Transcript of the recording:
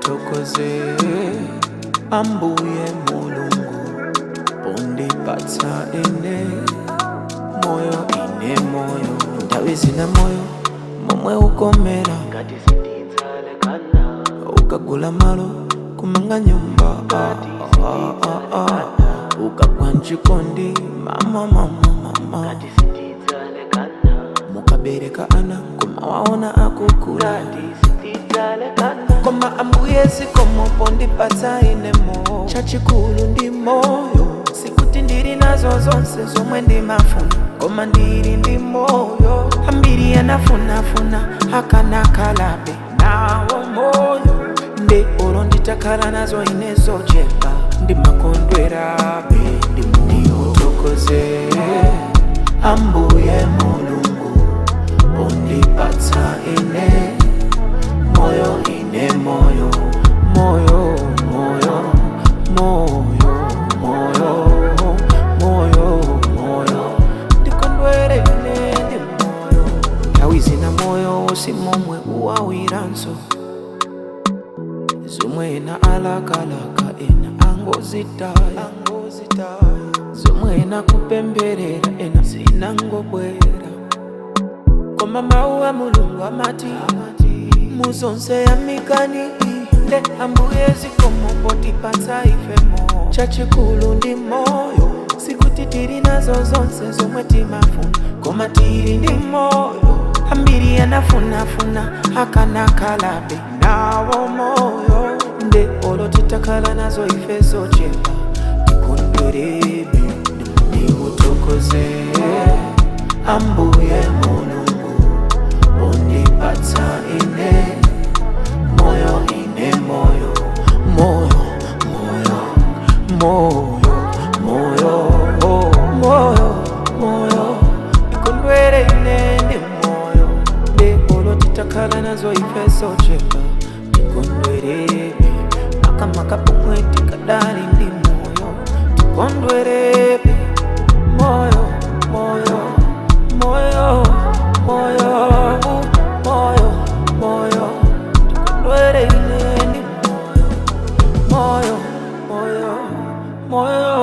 Nimutokoze ambuye mulungu undipatsa ine moyo ine moyo ndawizina moyo momwe ukomera ngati sindizalekana ukagula malo kumanga nyumba ukagwa mchikondi mama ngati sindizalekana mukabereka ana kumawaona akukula koma ambuye sikomo pondipatsa ine moyo chachikulu ndi moyo sikuti ndiri nazo zonse zomwe ndimafuna koma ndiri ndi moyo ambiri anafunafuna akanakalabe nawo moyo nde olo nditakhala nazo ine zochepa ndimakondwerabe ndimutokoze ambuye mulungu undipatsa ine moyo ine moyo moyo moyo moyo moyo moyo moyo ndikondwere ine ndi moyo awizina moyo usimomwe uwawiranso zomwe ena alakalaka ena angozitaya zomwe ena kupemberera ena zinangobwera koma mawu a mulungu amati muzonse ya mikani nde ambuye zikomo potipatsa ifemo chachikulu ndi moyo sikuti tiri nazo zonse zomwe timafuna koma tiri ndi moyo ambiri anafunafuna akanakalabe nawo moyo nde olo titakhala nazo ife zochepa tikondwerebe ndimutokoze ambuye mulungu undipatsa ine moyo ine moyo moyo moyo moyo moyo moyo ikondwere ine ndi moyo nde olo titakhala nazo ife zochepa tikondwerebe makamaka pomwe tikadali ndi moyo tikondwerebe moyo moyo moyo moyo moyo moyo tikondwere ine ndi moyo moyo moyo